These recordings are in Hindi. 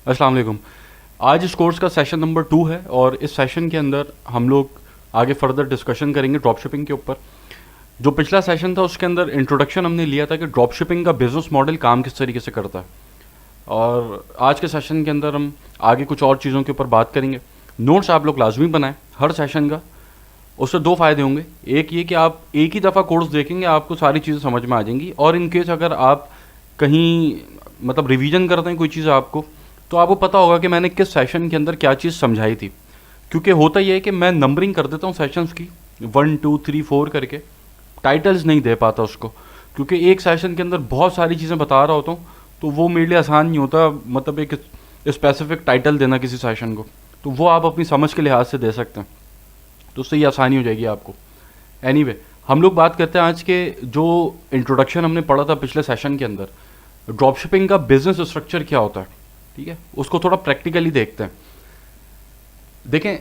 अस्सलाम वालेकुम। आज इस कोर्स का सेशन नंबर 2 है और इस सेशन के अंदर हम लोग आगे फर्दर डिस्कशन करेंगे ड्रॉप शिपिंग के ऊपर। जो पिछला सेशन था उसके अंदर इंट्रोडक्शन हमने लिया था कि ड्रॉप शिपिंग का बिजनेस मॉडल काम किस तरीके से करता है, और आज के सेशन के अंदर हम आगे कुछ और चीज़ों के ऊपर बात करेंगे। नोट्स आप लोग लाजमी बनाएं हर सेशन का। उससे दो फ़ायदे होंगे, एक ये कि आप एक ही दफ़ा कोर्स देखेंगे आपको सारी चीज़ें समझ में आ जाएंगी, और इन केस अगर आप कहीं मतलब रिवीजन करते हैं कोई चीज़ आपको, तो आपको पता होगा कि मैंने किस सेशन के अंदर क्या चीज़ समझाई थी। क्योंकि होता यह है कि मैं नंबरिंग कर देता हूँ सेशंस की 1 2 3 4 करके, टाइटल्स नहीं दे पाता उसको, क्योंकि एक सेशन के अंदर बहुत सारी चीज़ें बता रहा होता हूँ तो वो मेरे लिए आसान नहीं होता, मतलब एक स्पेसिफिक टाइटल देना किसी सेशन को। तो वो आप अपनी समझ के लिहाज से दे सकते हैं, तो उससे ये आसानी हो जाएगी आपको। एनीवे, हम लोग बात करते हैं आज के जो इंट्रोडक्शन हमने पढ़ा था पिछले सेशन के अंदर, ड्रॉप शिपिंग का बिजनेस स्ट्रक्चर क्या होता है। ठीक है, उसको थोड़ा प्रैक्टिकली देखते हैं। देखें,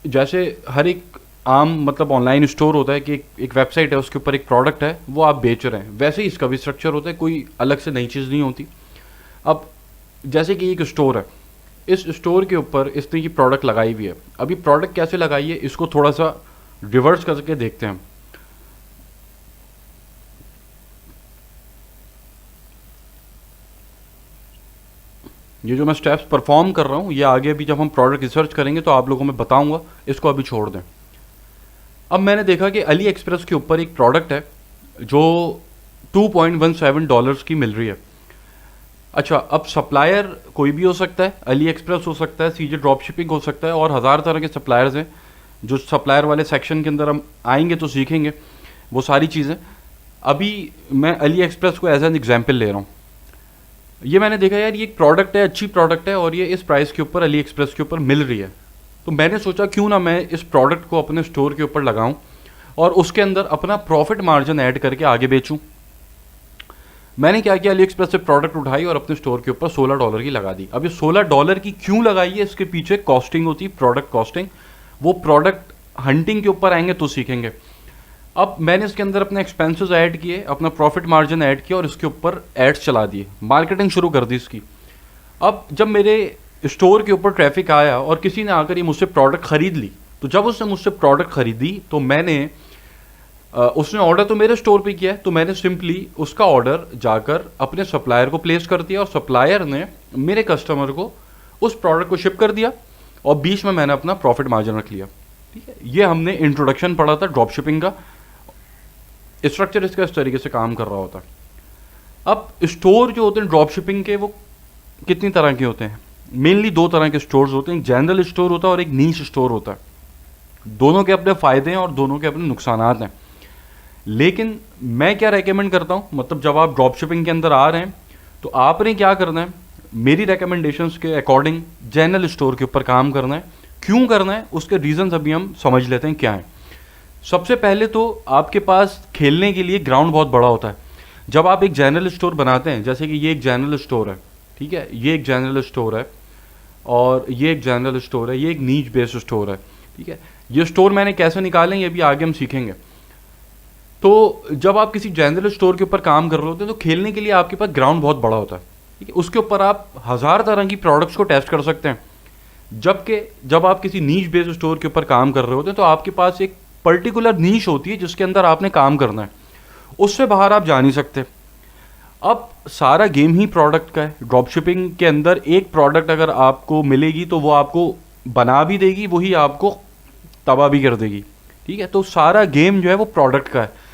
जैसे हर एक आम मतलब ऑनलाइन स्टोर होता है कि एक वेबसाइट है, उसके ऊपर एक प्रोडक्ट है वो आप बेच रहे हैं, वैसे ही इसका भी स्ट्रक्चर होता है, कोई अलग से नई चीज़ नहीं होती। अब जैसे कि एक स्टोर है, इस स्टोर के ऊपर इस तरह की प्रोडक्ट लगाई हुई है। अभी प्रोडक्ट कैसे लगाई है इसको थोड़ा सा रिवर्स करके देखते हैं हम। ये जो मैं स्टेप्स परफॉर्म कर रहा हूँ ये आगे भी जब हम प्रोडक्ट रिसर्च करेंगे तो आप लोगों में बताऊंगा, इसको अभी छोड़ दें। अब मैंने देखा कि अली एक्सप्रेस के ऊपर एक प्रोडक्ट है जो $2.17 की मिल रही है। अच्छा, अब सप्लायर कोई भी हो सकता है, अली एक्सप्रेस हो सकता है, सीजे ड्रॉप शिपिंग हो सकता है, और हज़ार तरह के सप्लायर्स हैं। जो सप्लायर वाले सेक्शन के अंदर हम आएंगे तो सीखेंगे वो सारी चीज़ें। अभी मैं अली एक्सप्रेस को एज एन एग्जाम्पल ले रहा हूँ। ये मैंने देखा यार, ये एक प्रोडक्ट है, अच्छी प्रोडक्ट है, और ये इस प्राइस के ऊपर अली एक्सप्रेस के ऊपर मिल रही है। तो मैंने सोचा क्यों ना मैं इस प्रोडक्ट को अपने स्टोर के ऊपर लगाऊं और उसके अंदर अपना प्रॉफिट मार्जिन ऐड करके आगे बेचूं। मैंने क्या किया, अली एक्सप्रेस से प्रोडक्ट उठाई और अपने स्टोर के ऊपर $16 की लगा दी। अब ये $16 की क्यों लगाई है, इसके पीछे कॉस्टिंग होती है, प्रोडक्ट कॉस्टिंग। वो प्रोडक्ट हंटिंग के ऊपर आएंगे तो सीखेंगे। अब मैंने इसके अंदर अपने एक्सपेंसेस ऐड किए, अपना प्रॉफिट मार्जिन ऐड किया और इसके ऊपर एड्स चला दिए, मार्केटिंग शुरू कर दी इसकी। अब जब मेरे स्टोर के ऊपर ट्रैफिक आया और किसी ने आकर ये मुझसे प्रोडक्ट खरीद ली, तो जब उसने मुझसे प्रोडक्ट खरीदी तो मैंने उसने ऑर्डर तो मेरे स्टोर पे किया है, तो मैंने सिंपली उसका ऑर्डर जाकर अपने सप्लायर को प्लेस कर दिया और सप्लायर ने मेरे कस्टमर को उस प्रोडक्ट को शिप कर दिया, और बीच में मैंने अपना प्रॉफिट मार्जिन रख लिया। ठीक है, ये हमने इंट्रोडक्शन पढ़ा था ड्रॉप शिपिंग का। स्ट्रक्चर इसका इस तरीके से काम कर रहा होता है। अब स्टोर जो होते हैं ड्रॉप शिपिंग के, वो कितनी तरह के होते हैं? मेनली दो तरह के स्टोर्स होते हैं, एक जनरल स्टोर होता है और एक नीश स्टोर होता है। दोनों के अपने फ़ायदे हैं और दोनों के अपने नुकसानात हैं। लेकिन मैं क्या रेकमेंड करता हूँ, मतलब जब आप ड्रॉप शिपिंग के अंदर आ रहे हैं तो आपने क्या करना है, मेरी रिकमेंडेशंस के अकॉर्डिंग जनरल स्टोर के ऊपर काम करना है। क्यों करना है, उसके रीजंस अभी हम समझ लेते हैं क्या है। सबसे पहले तो आपके पास खेलने के लिए ग्राउंड बहुत बड़ा होता है। जब आप एक जनरल स्टोर बनाते हैं, जैसे कि ये एक जनरल स्टोर है, ठीक है, ये एक जनरल स्टोर है और ये एक जनरल स्टोर है, ये एक नीच बेस्ड स्टोर है। ठीक है, ये स्टोर मैंने कैसे निकालें ये भी आगे हम सीखेंगे। तो जब आप किसी जनरल स्टोर के ऊपर काम कर रहे होते हैं तो खेलने के लिए आपके पास ग्राउंड बहुत बड़ा होता है। ठीक है, उसके ऊपर आप हज़ार तरह की प्रोडक्ट्स को टेस्ट कर सकते हैं। जबकि जब आप किसी नीच बेस्ड स्टोर के ऊपर काम कर रहे होते हैं तो आपके पास एक पर्टिकुलर नीश होती है जिसके अंदर आपने काम करना है, उससे बाहर आप जा नहीं सकते। अब सारा गेम ही प्रोडक्ट का है। ड्रॉप शिपिंग के अंदर एक प्रोडक्ट अगर आपको मिलेगी तो वो आपको बना भी देगी, वही आपको तबाह भी कर देगी। ठीक है, तो सारा गेम जो है वो प्रोडक्ट का है।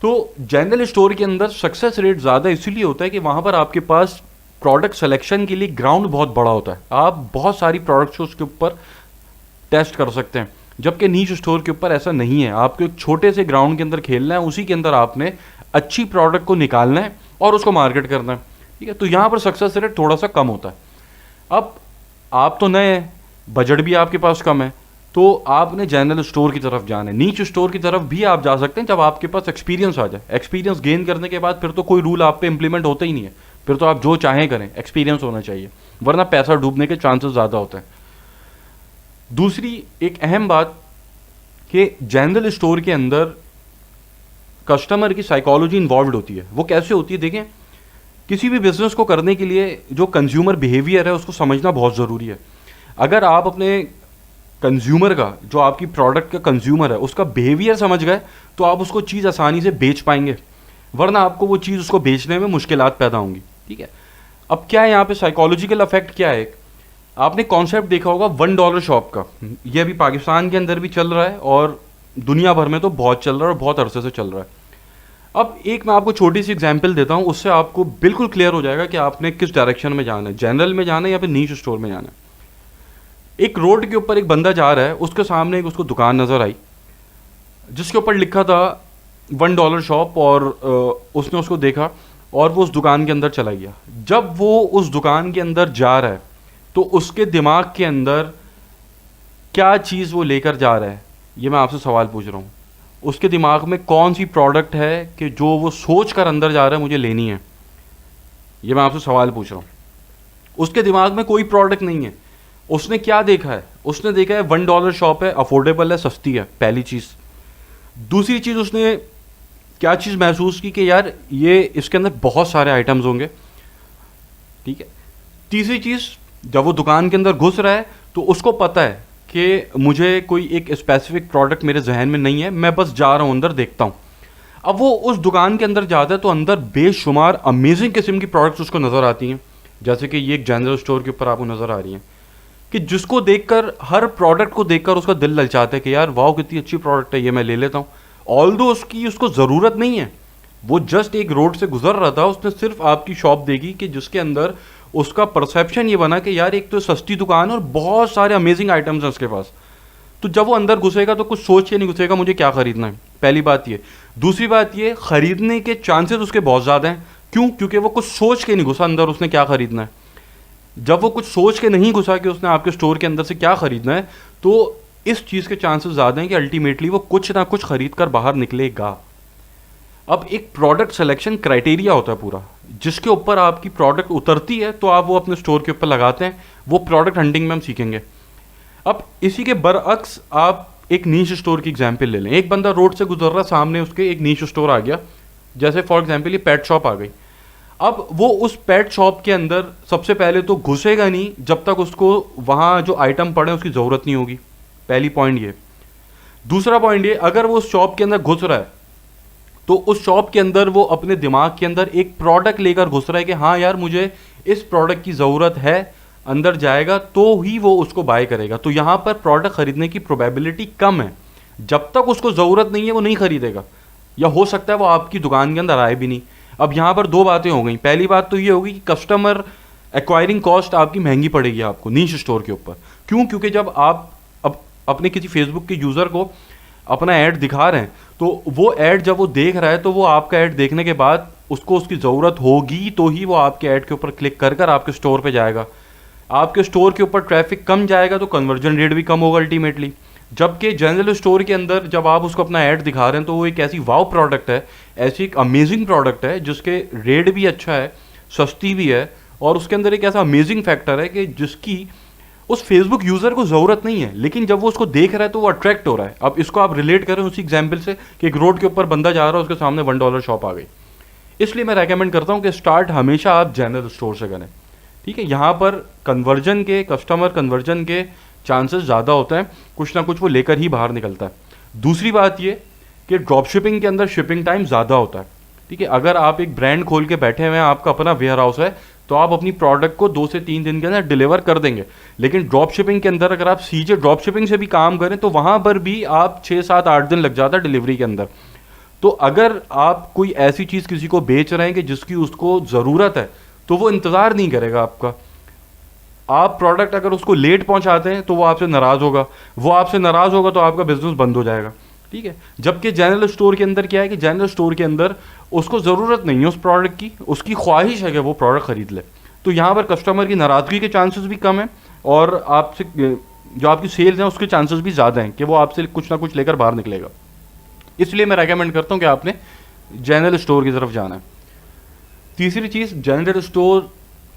तो जनरल स्टोर के अंदर सक्सेस रेट ज़्यादा इसीलिए होता है कि वहाँ पर आपके पास प्रोडक्ट सिलेक्शन के लिए ग्राउंड बहुत बड़ा होता है, आप बहुत सारी प्रोडक्ट्स उसके ऊपर टेस्ट कर सकते हैं। जबकि नीच स्टोर के ऊपर ऐसा नहीं है, आपको एक छोटे से ग्राउंड के अंदर खेलना है, उसी के अंदर आपने अच्छी प्रोडक्ट को निकालना है और उसको मार्केट करना है। ठीक है, तो यहाँ पर सक्सेस रेट थोड़ा सा कम होता है। अब आप तो नए हैं, बजट भी आपके पास कम है, तो आपने जनरल स्टोर की तरफ जाना है। नीच स्टोर की तरफ भी आप जा सकते हैं जब आपके पास एक्सपीरियंस आ जाए। एक्सपीरियंस गेन करने के बाद फिर तो कोई रूल आप पे इंप्लीमेंट होता ही नहीं है, फिर तो आप जो चाहें करें, एक्सपीरियंस होना चाहिए, वरना पैसा डूबने के चांसेस ज़्यादा होते हैं। दूसरी एक अहम बात कि जनरल स्टोर के अंदर कस्टमर की साइकोलॉजी इन्वॉल्व होती है। वो कैसे होती है, देखें, किसी भी बिजनेस को करने के लिए जो कंज्यूमर बिहेवियर है उसको समझना बहुत ज़रूरी है। अगर आप अपने कंज्यूमर का, जो आपकी प्रोडक्ट का कंज्यूमर है, उसका बिहेवियर समझ गए तो आप उसको चीज़ आसानी से बेच पाएंगे, वरना आपको वो चीज़ उसको बेचने में मुश्किलात पैदा होंगी। ठीक है, अब क्या है यहाँ पे साइकोलॉजिकल इफेक्ट क्या है? आपने कॉन्सेप्ट देखा होगा $1 शॉप का। ये अभी पाकिस्तान के अंदर भी चल रहा है और दुनिया भर में तो बहुत चल रहा है और बहुत अरसे से चल रहा है। अब एक मैं आपको छोटी सी एग्जांपल देता हूँ, उससे आपको बिल्कुल क्लियर हो जाएगा कि आपने किस डायरेक्शन में जाना है, जनरल में जाना है या फिर नीश स्टोर में जाना है। एक रोड के ऊपर एक बंदा जा रहा है, उसके सामने एक उसको दुकान नज़र आई जिसके ऊपर लिखा था $1 शॉप, और उसने उसको देखा और वो उस दुकान के अंदर चला गया। जब वो उस दुकान के अंदर जा रहा है तो उसके दिमाग के अंदर क्या चीज़ वो लेकर जा रहा है, ये मैं आपसे सवाल पूछ रहा हूँ। उसके दिमाग में कौन सी प्रोडक्ट है कि जो वो सोच कर अंदर जा रहा है मुझे लेनी है, ये मैं आपसे सवाल पूछ रहा हूँ। उसके दिमाग में कोई प्रोडक्ट नहीं है। उसने क्या देखा है? उसने देखा है $1 शॉप है, अफोर्डेबल है, सस्ती है, पहली चीज़। दूसरी चीज़, उसने क्या चीज़ महसूस की कि यार ये इसके अंदर बहुत सारे आइटम्स होंगे। ठीक है। तीसरी चीज़, जब वो दुकान के अंदर घुस रहा है तो उसको पता है कि मुझे कोई एक स्पेसिफिक प्रोडक्ट मेरे जहन में नहीं है, मैं बस जा रहा हूँ अंदर, देखता हूँ। अब वो उस दुकान के अंदर जाता है तो अंदर बेशुमार अमेजिंग किस्म की प्रोडक्ट्स उसको नज़र आती हैं, जैसे कि ये एक जनरल स्टोर के ऊपर आपको नज़र आ रही हैं, कि जिसको देखकर, हर प्रोडक्ट को देखकर उसका दिल ललचाता है कि यार वाह कितनी अच्छी प्रोडक्ट है, ये मैं ले लेता हूँ। ऑल्दो उसको ज़रूरत नहीं है, वो जस्ट एक रोड से गुजर रहा था, उसने सिर्फ आपकी शॉप देखी कि जिसके अंदर उसका परसेप्शन ये बना कि यार एक तो सस्ती दुकान है और बहुत सारे अमेजिंग आइटम्स हैं उसके पास। तो जब वो अंदर घुसेगा तो कुछ सोच के नहीं घुसेगा मुझे क्या खरीदना है, पहली बात ये। दूसरी बात ये, खरीदने के चांसेस उसके बहुत ज़्यादा हैं। क्यों? क्योंकि वो कुछ सोच के नहीं घुसा अंदर उसने क्या खरीदना है। जब वो कुछ सोच के नहीं घुसा कि उसने आपके स्टोर के अंदर से क्या खरीदना है, तो इस चीज़ के चांसेस ज़्यादा हैं कि अल्टीमेटली वो कुछ ना कुछ खरीद कर बाहर निकलेगा। अब एक प्रोडक्ट सिलेक्शन क्राइटेरिया होता है पूरा, जिसके ऊपर आपकी प्रोडक्ट उतरती है तो आप वो अपने स्टोर के ऊपर लगाते हैं। वो प्रोडक्ट हंटिंग में हम सीखेंगे। अब इसी के बरअक्स आप एक नीश स्टोर की एग्जांपल ले लें। एक बंदा रोड से गुजर रहा, सामने उसके एक नीश स्टोर आ गया, जैसे फॉर एग्जांपल ये पेट शॉप आ गई। अब वो उस पेट शॉप के अंदर सबसे पहले तो घुसेगा नहीं जब तक उसको वहाँ जो आइटम पड़े उसकी ज़रूरत नहीं होगी, पहली पॉइंट ये। दूसरा पॉइंट ये, अगर वो उस शॉप के अंदर घुस रहा है तो उस शॉप के अंदर वो अपने दिमाग के अंदर एक प्रोडक्ट लेकर घुस रहा है कि हाँ यार मुझे इस प्रोडक्ट की ज़रूरत है, अंदर जाएगा तो ही वो उसको बाय करेगा। तो यहाँ पर प्रोडक्ट खरीदने की प्रोबेबिलिटी कम है। जब तक उसको ज़रूरत नहीं है वो नहीं खरीदेगा, या हो सकता है वो आपकी दुकान के अंदर आए भी नहीं। अब यहाँ पर दो बातें हो गई। पहली बात तो ये होगी कि कस्टमर एक्वायरिंग कॉस्ट आपकी महंगी पड़ेगी आपको नीश स्टोर के ऊपर। क्यों? क्योंकि जब आप अब अपने किसी फेसबुक के यूज़र को अपना ऐड दिखा रहे हैं तो वो ऐड जब वो देख रहा है तो वो आपका ऐड देखने के बाद उसको उसकी ज़रूरत होगी तो ही वो आपके ऐड के ऊपर क्लिक कर कर आपके स्टोर पे जाएगा। आपके स्टोर के ऊपर ट्रैफिक कम जाएगा तो कन्वर्जन रेट भी कम होगा अल्टीमेटली। जबकि जनरल स्टोर के अंदर जब आप उसको अपना ऐड दिखा रहे हैं तो वो एक ऐसी वाव प्रोडक्ट है, ऐसी एक अमेजिंग प्रोडक्ट है जिसके रेट भी अच्छा है, सस्ती भी है, और उसके अंदर एक ऐसा अमेजिंग फैक्टर है कि जिसकी उस फेसबुक यूज़र को ज़रूरत नहीं है, लेकिन जब वो उसको देख रहा है तो वो अट्रैक्ट हो रहा है। अब इसको आप रिलेट करें उसी एग्जाम्पल से कि एक रोड के ऊपर बंदा जा रहा है, उसके सामने $1 शॉप आ गई। इसलिए मैं रेकमेंड करता हूँ कि स्टार्ट हमेशा आप जनरल स्टोर से करें। ठीक है, यहाँ पर कन्वर्जन के, कस्टमर कन्वर्जन के चांसेस ज़्यादा होते हैं, कुछ ना कुछ वो लेकर ही बाहर निकलता है। दूसरी बात ये कि ड्रॉप शिपिंग के अंदर शिपिंग टाइम ज़्यादा होता है। ठीक है, अगर आप एक ब्रांड खोल के बैठे हुए हैं, आपका अपना वेयर हाउस है, तो आप अपनी प्रोडक्ट को 2 से 3 दिन के अंदर डिलीवर कर देंगे। लेकिन ड्रॉप शिपिंग के अंदर अगर आप सीधे ड्रॉप शिपिंग से भी काम करें तो वहाँ पर भी आप 6, 7, 8 दिन लग जाता है डिलीवरी के अंदर। तो अगर आप कोई ऐसी चीज़ किसी को बेच रहे हैं कि जिसकी उसको ज़रूरत है तो वो इंतज़ार नहीं करेगा आपका। आप प्रोडक्ट अगर उसको लेट पहुंचाते हैं तो वो आपसे नाराज़ होगा, वो आपसे नाराज़ होगा तो आपका बिजनेस बंद हो जाएगा। ठीक है, जबकि जनरल स्टोर के अंदर क्या है कि जनरल स्टोर के अंदर उसको ज़रूरत नहीं है उस प्रोडक्ट की, उसकी ख्वाहिश है कि वो प्रोडक्ट ख़रीद ले। तो यहाँ पर कस्टमर की नाराज़गी के चांसेस भी कम है और आपसे जो आपकी सेल्स हैं उसके चांसेस भी ज़्यादा हैं कि वो आपसे कुछ ना कुछ लेकर बाहर निकलेगा। इसलिए मैं रेकमेंड करता हूँ कि आपने जनरल स्टोर की तरफ जाना है। तीसरी चीज़, जनरल स्टोर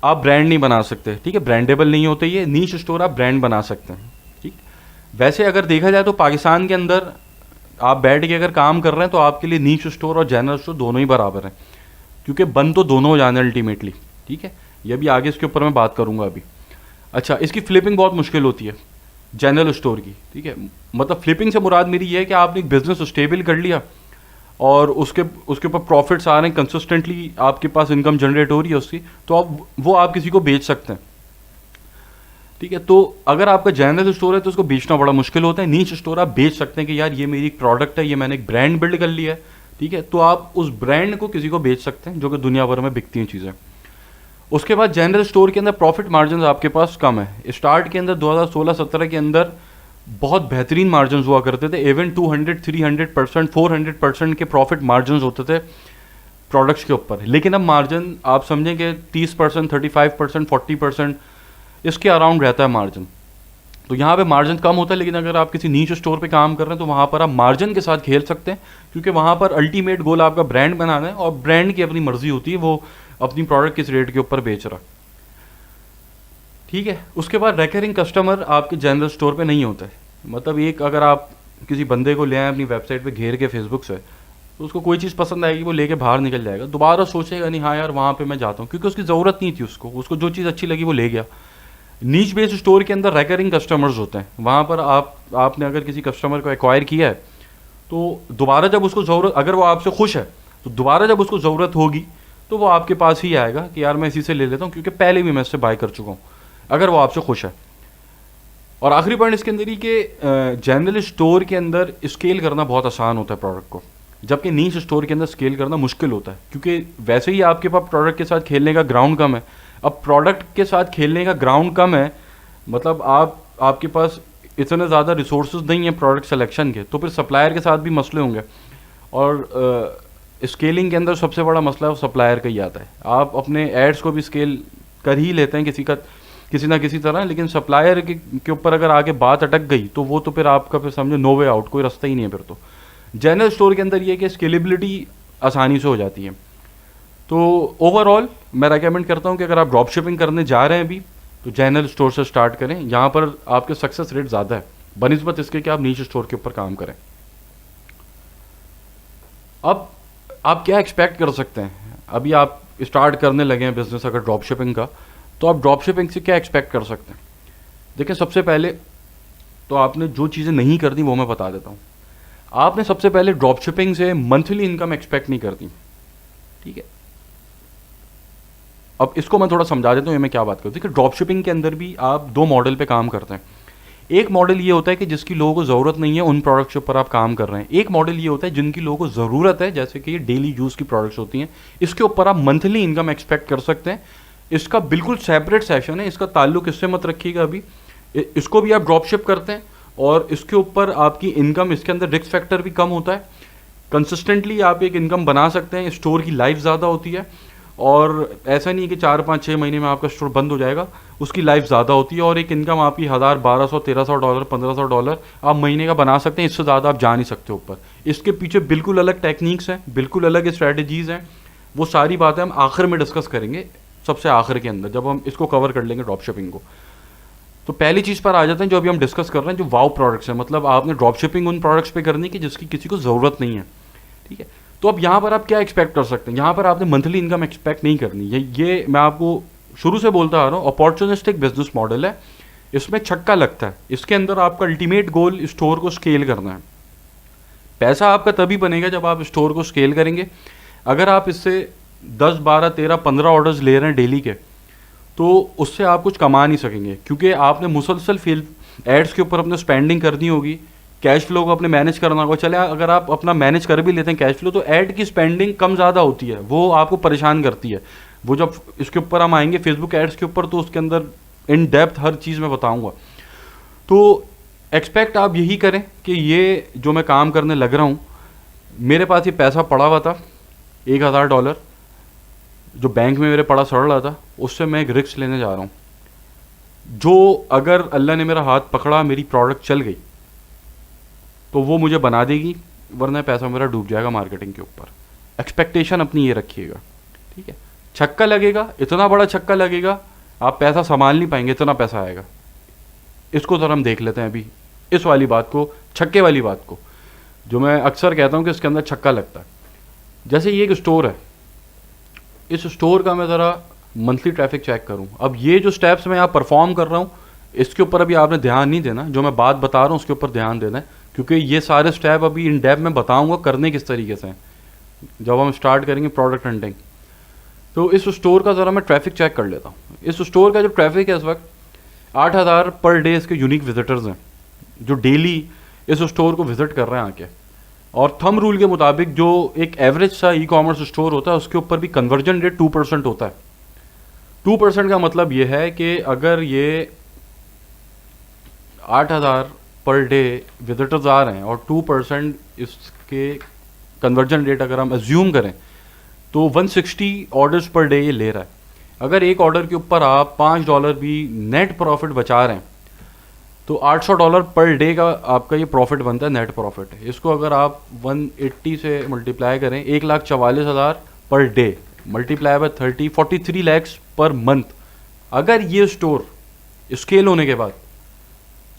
आप ब्रांड नहीं बना सकते। ठीक है, ब्रांडेबल नहीं होते ये। नीश स्टोर आप ब्रांड बना सकते हैं। ठीक, वैसे अगर देखा जाए तो पाकिस्तान के अंदर आप बैठ के अगर काम कर रहे हैं तो आपके लिए नीश स्टोर और जनरल स्टोर दोनों ही बराबर हैं। क्योंकि बंद तो दोनों हो जाने अल्टीमेटली, ठीक है। ये भी आगे इसके ऊपर मैं बात करूँगा अभी। अच्छा, इसकी फ्लिपिंग बहुत मुश्किल होती है जनरल स्टोर की, ठीक है। मतलब फ्लिपिंग से मुराद मेरी ये है कि आपने एक बिजनेस स्टेबल कर लिया और उसके उसके ऊपर प्रॉफिट्स आ रहे हैं कंसिस्टेंटली, आपके पास इनकम जनरेट हो रही है उसकी, तो आप किसी को बेच सकते हैं, ठीक है। तो अगर आपका जनरल स्टोर है तो उसको बेचना बड़ा मुश्किल होता है। नीच स्टोर आप बेच सकते हैं कि यार ये मेरी एक प्रोडक्ट है, ये मैंने एक ब्रांड बिल्ड कर लिया है, ठीक है। तो आप उस ब्रांड को किसी को बेच सकते हैं, जो कि दुनिया भर में बिकती हैं चीज़ें। उसके बाद जनरल स्टोर के अंदर प्रॉफिट मार्जिन आपके पास कम है। स्टार्ट के अंदर 2016-17 के अंदर बहुत बेहतरीन मार्जिन हुआ करते थे, इवन 200, 300%, 400% के प्रॉफिट मार्जिन होते थे प्रोडक्ट्स के ऊपर। लेकिन अब मार्जिन आप समझेंगे 30%, 35%, 40% इसके अराउंड रहता है मार्जिन। तो यहाँ पे मार्जिन कम होता है, लेकिन अगर आप किसी नीच स्टोर पे काम कर रहे हैं तो वहाँ पर आप मार्जिन के साथ खेल सकते हैं, क्योंकि वहाँ पर अल्टीमेट गोल आपका ब्रांड बनाना है और ब्रांड की अपनी मर्जी होती है वो अपनी प्रोडक्ट किस रेट के ऊपर बेच रहा, ठीक है। उसके बाद रेकरिंग कस्टमर आपके जनरल स्टोर पे नहीं होता है। मतलब एक अगर आप किसी बंदे को ले आए अपनी वेबसाइट पे घेर के फेसबुक से, तो उसको कोई चीज़ पसंद आएगी वो लेके बाहर निकल जाएगा, दोबारा सोचेगा नहीं हाँ यार वहाँ पे मैं जाता हूँ, क्योंकि उसकी ज़रूरत नहीं थी, उसको जो चीज़ अच्छी लगी वो ले गया। नीच बेस्ड स्टोर के अंदर रेकरिंग कस्टमर्स होते हैं। वहाँ पर आपने अगर किसी कस्टमर को एक्वायर किया है तो दोबारा जब उसको ज़रूरत, अगर वो आपसे खुश है तो दोबारा जब उसको ज़रूरत होगी तो वो आपके पास ही आएगा कि यार मैं इसी से ले लेता हूँ, क्योंकि पहले भी मैं इससे बाय कर चुका हूँ, अगर वो आपसे खुश है। और आखिरी पॉइंट इसके अंदर ही कि जनरल स्टोर के अंदर स्केल करना बहुत आसान होता है प्रोडक्ट को, जबकि नीच स्टोर के अंदर स्केल करना मुश्किल होता है, क्योंकि वैसे ही आपके पास प्रोडक्ट के साथ खेलने का ग्राउंड कम है। अब प्रोडक्ट के साथ खेलने का ग्राउंड कम है, मतलब आपके पास इतने ज़्यादा रिसोर्सेज नहीं है प्रोडक्ट सिलेक्शन के, तो फिर सप्लायर के साथ भी मसले होंगे। और स्केलिंग के अंदर सबसे बड़ा मसला वो सप्लायर का ही आता है। आप अपने एड्स को भी स्केल कर ही लेते हैं किसी ना किसी तरह, लेकिन सप्लायर के ऊपर अगर आगे बात अटक गई तो वो तो फिर आपका फिर समझो नो वे आउट, कोई रास्ता ही नहीं है फिर तो। जनरल स्टोर के अंदर ये कि स्केलेबिलिटी आसानी से हो जाती है। तो ओवरऑल मैं रेकमेंड करता हूँ कि अगर आप ड्रॉप शिपिंग करने जा रहे हैं अभी तो जनरल स्टोर से स्टार्ट करें, यहाँ पर आपके सक्सेस रेट ज़्यादा है बनिस्बत इसके कि आप नीच स्टोर के ऊपर काम करें। अब आप क्या एक्सपेक्ट कर सकते हैं, अभी आप स्टार्ट करने लगे हैं बिजनेस अगर ड्रॉप शिपिंग का, तो आप ड्रॉप शिपिंग से क्या एक्सपेक्ट कर सकते हैं। देखिए, सबसे पहले तो आपने जो चीज़ें नहीं करनी वो मैं बता देता हूँ। आपने सबसे पहले ड्रॉप शिपिंग से मंथली इनकम एक्सपेक्ट नहीं करती, ठीक है। अब इसको मैं थोड़ा समझा देता हूँ ये मैं क्या बात करता हूँ। देखिए, ड्रॉप शिपिंग के अंदर भी आप दो मॉडल पे काम करते हैं। एक मॉडल ये होता है कि जिसकी लोगों को ज़रूरत नहीं है उन प्रोडक्ट्स के ऊपर आप काम कर रहे हैं। एक मॉडल ये होता है जिनकी लोगों को ज़रूरत है, जैसे कि ये डेली यूज़ की प्रोडक्ट्स होती हैं, इसके ऊपर आप मंथली इनकम एक्सपेक्ट कर सकते हैं। इसका बिल्कुल सेपरेट सेशन है, इसका ताल्लुक इससे मत रखिएगा अभी। इसको भी आप ड्रॉप शिप करते हैं और इसके ऊपर आपकी इनकम, इसके अंदर रिस्क फैक्टर भी कम होता है। कंसिस्टेंटली आप एक इनकम बना सकते हैं, स्टोर की लाइफ ज़्यादा होती है और ऐसा नहीं है कि 4-5-6 महीने में आपका स्टोर बंद हो जाएगा, उसकी लाइफ ज़्यादा होती है और एक इनकम आपकी 1000, 1200, 1300 डॉलर, 1500 डॉलर आप महीने का बना सकते हैं। इससे ज़्यादा आप जा नहीं सकते ऊपर। इसके पीछे बिल्कुल अलग टेक्निक्स हैं, बिल्कुल अलग स्ट्रैटेजीज़ हैं। वो सारी बातें हम आखिर में डिस्कस करेंगे, सबसे आखिर के अंदर जब हम इसको कवर कर लेंगे ड्रॉप शिपिंग को। तो पहली चीज़ पर आ जाते हैं जो अभी हम डिस्कस कर रहे हैं, जो वाव प्रोडक्ट्स हैं। मतलब आपने ड्रॉप शिपिंग उन प्रोडक्ट्स पे करनी की जिसकी किसी को ज़रूरत नहीं है, ठीक है। तो अब यहाँ पर आप क्या एक्सपेक्ट कर सकते हैं, यहाँ पर आपने मंथली इनकम एक्सपेक्ट नहीं करनी। ये मैं आपको शुरू से बोलता आ रहा हूँ, अपॉर्चुनिस्टिक बिजनेस मॉडल है, इसमें छक्का लगता है। इसके अंदर आपका अल्टीमेट गोल स्टोर को स्केल करना है। पैसा आपका तभी बनेगा जब आप स्टोर को स्केल करेंगे। अगर आप इससे 10, 12, 13, 15 ऑर्डर्स ले रहे हैं डेली के, तो उससे आप कुछ कमा नहीं सकेंगे, क्योंकि आपने मुसलसल एड्स के ऊपर अपने स्पेंडिंग करनी होगी, कैश फ्लो को अपने मैनेज करना होगा। चले अगर आप अपना मैनेज कर भी लेते हैं कैश फ्लो, तो ऐड की स्पेंडिंग कम ज़्यादा होती है, वो आपको परेशान करती है। वो जब इसके ऊपर हम आएंगे फेसबुक एड्स के ऊपर, तो उसके अंदर इन डेप्थ हर चीज़ मैं बताऊंगा। तो एक्सपेक्ट आप यही करें कि ये जो मैं काम करने लग रहा हूँ, मेरे पास ये पैसा पड़ा हुआ था $1000 जो बैंक में मेरे पड़ा सड़ रहा था, उससे मैं एक रिस्क लेने जा रहा हूँ जो अगर अल्लाह ने मेरा हाथ पकड़ा, मेरी प्रोडक्ट चल गई तो वो मुझे बना देगी, वरना पैसा मेरा डूब जाएगा मार्केटिंग के ऊपर। एक्सपेक्टेशन अपनी ये रखिएगा, ठीक है। छक्का लगेगा, इतना बड़ा छक्का लगेगा आप पैसा संभाल नहीं पाएंगे, इतना पैसा आएगा। इसको जरा हम देख लेते हैं अभी, इस वाली बात को, छक्के वाली बात को, जो मैं अक्सर कहता हूँ कि इसके अंदर छक्का लगता है। जैसे ये एक स्टोर है इस स्टोर का मैं ज़रा मंथली ट्रैफिक चेक करूं। अब ये जो स्टेप्स मैं यहाँ परफॉर्म कर रहा हूँ इसके ऊपर अभी आपने ध्यान नहीं देना, जो मैं बात बता रहा हूँ उसके ऊपर ध्यान देना है, क्योंकि ये सारे स्टेप अभी इन डेप्थ में बताऊंगा करने किस तरीके से हैं जब हम स्टार्ट करेंगे प्रोडक्ट हंटिंग। तो इस स्टोर का ज़रा मैं ट्रैफिक चेक कर लेता हूँ। इस स्टोर का जो ट्रैफिक है इस वक्त 8,000 पर डे इसके यूनिक विजिटर्स हैं जो डेली इस स्टोर को विजिट कर रहे हैं आके। और थंब रूल के मुताबिक जो एक एवरेज सा ई कॉमर्स स्टोर होता है उसके ऊपर भी कन्वर्जन रेट 2% होता है। 2% का मतलब ये है कि अगर ये 8,000 पर डे विजिटर्स आ रहे हैं और 2% इसके कन्वर्जन रेट अगर हम एज्यूम करें तो 160 ऑर्डर्स पर डे ये ले रहा है। अगर एक ऑर्डर के ऊपर आप $5 भी नेट प्रॉफिट बचा रहे हैं तो $800 पर डे का आपका ये प्रॉफिट बनता है, नेट प्रॉफिट। इसको अगर आप 180 से मल्टीप्लाई करें 1,44,000 per day multiply by 30 43 lakhs per month. अगर ये स्टोर स्केल होने के बाद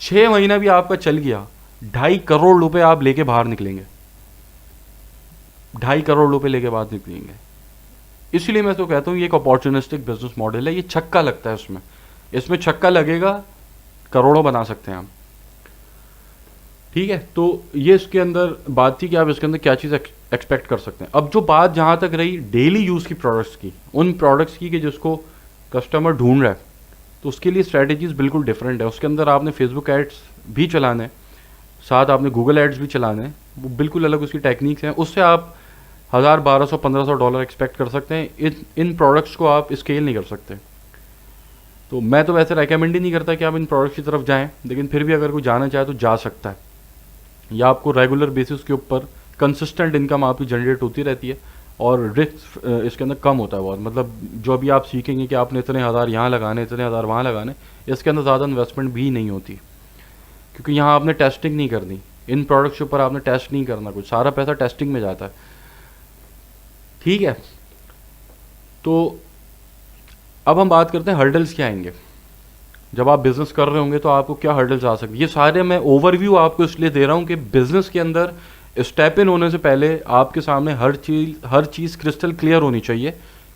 6 महीना भी आपका चल गया 2.5 करोड़ रुपए आप लेके बाहर निकलेंगे, 2.5 करोड़ रुपए लेके बाहर निकलेंगे। इसलिए मैं तो कहता हूँ ये एक अपॉर्चुनिस्टिक बिजनेस मॉडल है। ये छक्का लगता है इसमें छक्का लगेगा, करोड़ों बना सकते हैं हम। ठीक है, तो ये इसके अंदर बात थी कि आप इसके अंदर क्या चीज़ एक्सपेक्ट कर सकते हैं। अब जो बात जहाँ तक रही डेली यूज़ की प्रोडक्ट्स की, उन प्रोडक्ट्स की कि जिसको कस्टमर ढूंढ रहा है, तो उसके लिए स्ट्रैटेजीज बिल्कुल डिफरेंट है। उसके अंदर आपने फेसबुक एड्स भी चलाने हैं, साथ आपने गूगल एड्स भी चलाने हैं, वो बिल्कुल अलग उसकी टेक्निक्स हैं। उससे आप 1,000 1,200 1,500 डॉलर एक्सपेक्ट कर सकते हैं। इन प्रोडक्ट्स को आप स्केल नहीं कर सकते। तो मैं तो वैसे रेकमेंड ही नहीं करता कि आप इन प्रोडक्ट्स की तरफ जाएं, लेकिन फिर भी अगर कोई जाना चाहे तो जा सकता है। या आपको रेगुलर बेसिस के ऊपर कंसिस्टेंट इनकम आपकी जनरेट होती रहती है और रिस्क इसके अंदर कम होता है बहुत। मतलब जो अभी आप सीखेंगे कि आपने इतने हज़ार यहाँ लगाने, इतने हज़ार वहाँ लगाने, इसके अंदर ज़्यादा इन्वेस्टमेंट भी नहीं होती, क्योंकि यहाँ आपने टेस्टिंग नहीं करनी। इन प्रोडक्ट्स के ऊपर आपने टेस्ट नहीं करना, कुछ सारा पैसा टेस्टिंग में जाता है। ठीक है, तो अब हम बात करते हैं हर्डल्स क्या आएंगे जब आप बिजनेस कर रहे होंगे, तो आपको क्या हर्डल्स आ सकते हैं। ये सारे मैं ओवरव्यू आपको इसलिए दे रहा हूँ कि बिजनेस के अंदर स्टेप इन होने से पहले आपके सामने हर चीज़ क्रिस्टल क्लियर होनी चाहिए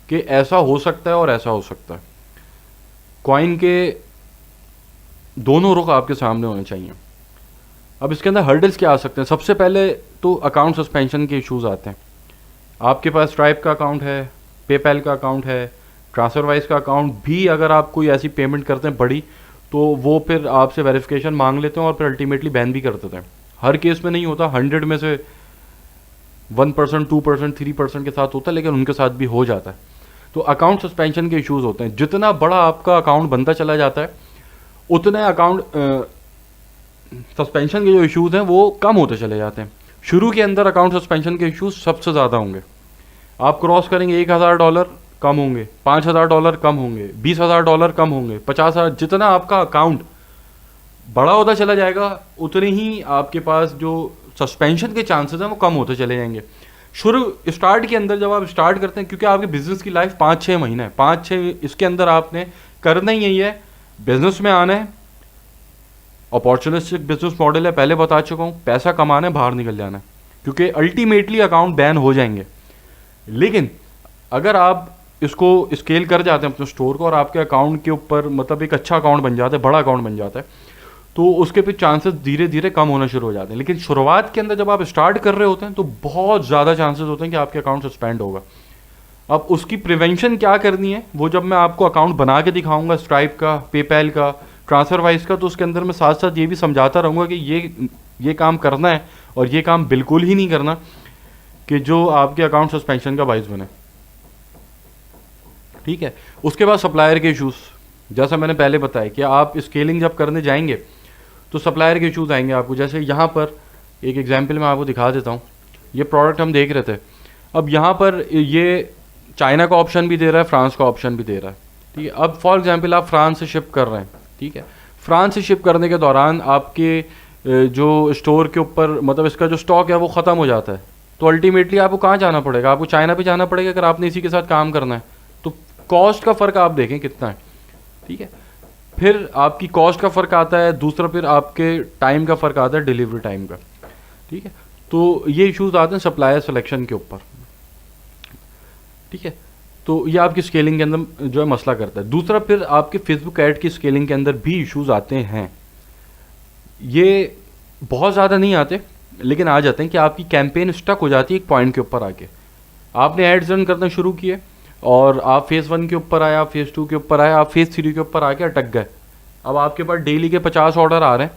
कि ऐसा हो सकता है और ऐसा हो सकता है। कॉइन के दोनों रुख आपके सामने होने चाहिए। अब इसके अंदर हर्डल्स क्या आ सकते हैं। सबसे पहले तो अकाउंट सस्पेंशन के इश्यूज आते हैं। आपके पास स्ट्राइप का अकाउंट है, पेपैल का अकाउंट है, ट्रांसफरवाइज का अकाउंट भी, अगर आप कोई ऐसी पेमेंट करते हैं बड़ी तो वो फिर आपसे वेरिफिकेशन मांग लेते हैं और फिर अल्टीमेटली बैन भी कर देते हैं। हर केस में नहीं होता, 100 में से 1%, 2%, 3% के साथ होता है, लेकिन उनके साथ भी हो जाता है। तो अकाउंट सस्पेंशन के इश्यूज होते हैं। जितना बड़ा आपका अकाउंट बनता चला जाता है उतने अकाउंट सस्पेंशन के जो इश्यूज हैं वो कम होते चले जाते हैं। शुरू के अंदर अकाउंट सस्पेंशन के इश्यूज सबसे ज़्यादा होंगे। आप क्रॉस करेंगे $1,000 कम होंगे, $5,000 कम होंगे, $20,000 कम होंगे, 50,000। जितना आपका अकाउंट बड़ा होता चला जाएगा उतने ही आपके पास जो सस्पेंशन के चांसेस हैं वो कम होते चले जाएंगे। स्टार्ट के अंदर जब आप स्टार्ट करते हैं, क्योंकि आपके बिजनेस की लाइफ 5-6 महीने है, 5-6 इसके अंदर आपने करना ही यही है, बिजनेस में आना है। अपॉर्चुनिस्टिक बिजनेस मॉडल है, पहले बता चुका हूँ, पैसा कमाना है, बाहर निकल जाना है, क्योंकि अल्टीमेटली अकाउंट बैन हो जाएंगे। लेकिन अगर आप इसको स्केल कर जाते हैं अपने स्टोर को और आपके अकाउंट के ऊपर मतलब एक अच्छा अकाउंट बन जाता है, बड़ा अकाउंट बन जाता है, तो उसके फिर चांसेस धीरे धीरे कम होना शुरू हो जाते हैं। लेकिन शुरुआत के अंदर जब आप स्टार्ट कर रहे होते हैं तो बहुत ज़्यादा चांसेस होते हैं कि आपके अकाउंट सस्पेंड होगा। अब उसकी प्रिवेंशन क्या करनी है वो जब मैं आपको अकाउंट बना के दिखाऊंगा, स्ट्राइप का, पेपैल का, ट्रांसफरवाइज का, तो उसके अंदर मैं साथ साथ ये भी समझाता रहूँगा कि ये काम करना है और ये काम बिल्कुल ही नहीं करना कि जो आपके अकाउंट सस्पेंशन का बाइस बने। ठीक है, उसके बाद सप्लायर के इश्यूज़, जैसा मैंने पहले बताया कि आप स्केलिंग जब करने जाएंगे तो सप्लायर के इश्यूज़ आएंगे आपको। जैसे यहाँ पर एक एग्जांपल मैं आपको दिखा देता हूँ। ये प्रोडक्ट हम देख रहे थे, अब यहाँ पर ये चाइना का ऑप्शन भी दे रहा है, फ्रांस का ऑप्शन भी दे रहा है। ठीक है, अब फॉर एग्जांपल आप फ्रांस से शिप कर रहे हैं। ठीक है, फ्रांस से शिप करने के दौरान आपके जो स्टोर के ऊपर मतलब इसका जो स्टॉक है वो ख़त्म हो जाता है, तो अल्टीमेटली आपको कहाँ जाना पड़ेगा, आपको चाइना पे जाना पड़ेगा अगर आपने इसी के साथ काम करना है। तो कॉस्ट का फ़र्क आप देखें कितना है। ठीक है, फिर आपकी कॉस्ट का फ़र्क आता है, दूसरा फिर आपके टाइम का फ़र्क आता है, डिलीवरी टाइम का। ठीक है, तो ये इश्यूज आते हैं सप्लायर सिलेक्शन के ऊपर। ठीक है, तो ये आपकी स्केलिंग के अंदर जो है मसला करता है। दूसरा, फिर आपके फेसबुक ऐड की स्केलिंग के अंदर भी इश्यूज आते हैं। ये बहुत ज़्यादा नहीं आते, लेकिन आ जाते हैं कि आपकी कैंपेन स्टक हो जाती है एक पॉइंट के ऊपर आके। आपने एड्स रन करना शुरू किए और आप फेज़ 1 के ऊपर आए, आप फेज़ 2 के ऊपर आए, आप फेज़ 3 के ऊपर आके अटक गए। अब आपके पास डेली के 50 ऑर्डर आ रहे हैं,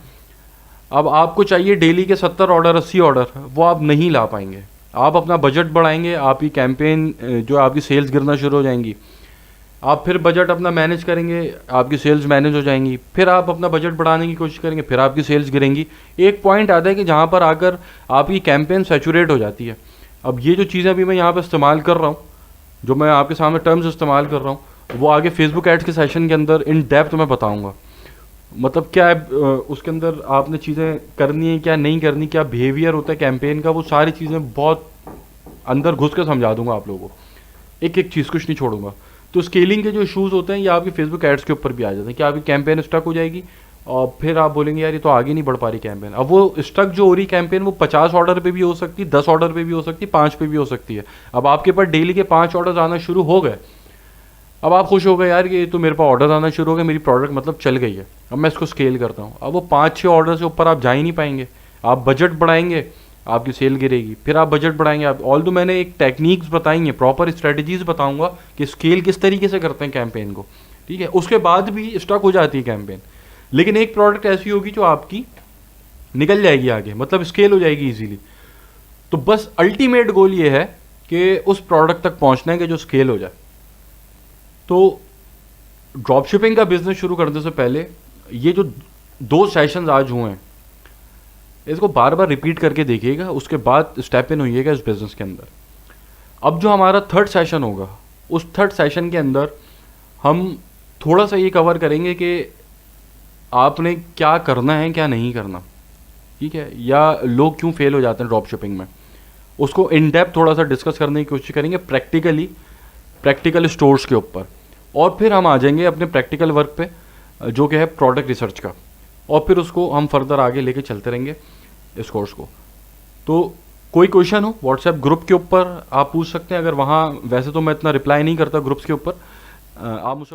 अब आपको चाहिए डेली के 70 ऑर्डर, 80 ऑर्डर, वो आप नहीं ला पाएंगे। आप अपना बजट बढ़ाएंगे, आपकी कैंपेन जो आपकी सेल्स गिरना शुरू हो जाएंगी। आप फिर बजट अपना मैनेज करेंगे, आपकी सेल्स मैनेज हो जाएंगी। फिर आप अपना बजट बढ़ाने की कोशिश करेंगे, फिर आपकी सेल्स गिरेंगी। एक पॉइंट आता है कि जहाँ पर आकर आपकी कैंपेन सैचुरेट हो जाती है। अब ये जो चीज़ें अभी मैं यहाँ पर इस्तेमाल कर रहा हूँ, जो मैं आपके सामने टर्म्स इस्तेमाल कर रहा हूँ, वो आगे फेसबुक एड्स के सेशन के अंदर इन डेप्थ मैं बताऊँगा। मतलब क्या है उसके अंदर आपने चीज़ें करनी है, क्या नहीं करनी, क्या बिहेवियर होता है कैंपेन का, वो सारी चीज़ें बहुत अंदर घुस कर समझा दूंगा आप लोगों को, एक एक चीज़ कुछ नहीं छोड़ूंगा। तो स्केलिंग के जो इशूज़ होते हैं ये आपकी फेसबुक एड्स के ऊपर भी आ जाते हैं कि आपकी कैंपेन स्टक हो जाएगी और फिर आप बोलेंगे यार ये तो आगे नहीं बढ़ पा रही कैंपेन। अब वो स्टक जो हो रही कैंपेन वो 50 ऑर्डर पे भी हो सकती है, 10 ऑर्डर पे भी हो सकती है, 5 पे भी हो सकती है। अब आपके पास डेली के 5 ऑर्डर आना शुरू हो गए, अब आप खुश हो गए यार ये तो मेरे पास ऑर्डर आना शुरू हो गया, मेरी प्रोडक्ट मतलब चल गई है, अब मैं इसको स्केल करता हूँ। अब वो 5-6 ऑर्डर से ऊपर आप जा ही नहीं पाएंगे। आप बजट बढ़ाएंगे, आपकी सेल गिरेगी, फिर आप बजट बढ़ाएंगे। आप ऑल दो मैंने एक टेक्निक्स बताई हैं, प्रॉपर स्ट्रेटजीज बताऊंगा कि स्केल किस तरीके से करते हैं कैंपेन को, ठीक है। उसके बाद भी स्टक हो जाती है कैंपेन, लेकिन एक प्रोडक्ट ऐसी होगी जो आपकी निकल जाएगी आगे, मतलब स्केल हो जाएगी इजीली। तो बस अल्टीमेट गोल ये है कि उस प्रोडक्ट तक पहुंचना है कि जो स्केल हो जाए। तो ड्रॉप शिपिंग का बिजनेस शुरू करने से पहले ये जो 2 सेशंस आज हुए हैं इसको बार बार रिपीट करके देखिएगा, उसके बाद स्टेप इन होइएगा इस बिजनेस के अंदर। अब जो हमारा 3rd सेशन होगा, उस 3rd सेशन के अंदर हम थोड़ा सा ये कवर करेंगे कि आपने क्या करना है क्या नहीं करना, ठीक है, या लोग क्यों फेल हो जाते हैं ड्रॉप शिपिंग में, उसको इन डेप्थ थोड़ा सा डिस्कस करने की कोशिश करेंगे प्रैक्टिकल स्टोर्स के ऊपर। और फिर हम आ जाएंगे अपने प्रैक्टिकल वर्क पे जो कि है प्रोडक्ट रिसर्च का, और फिर उसको हम फर्दर आगे लेके चलते रहेंगे इस कोर्स को। तो कोई क्वेश्चन हो व्हाट्सएप ग्रुप के ऊपर आप पूछ सकते हैं। अगर वहाँ, वैसे तो मैं इतना रिप्लाई नहीं करता ग्रुप्स के ऊपर, आप मुझसे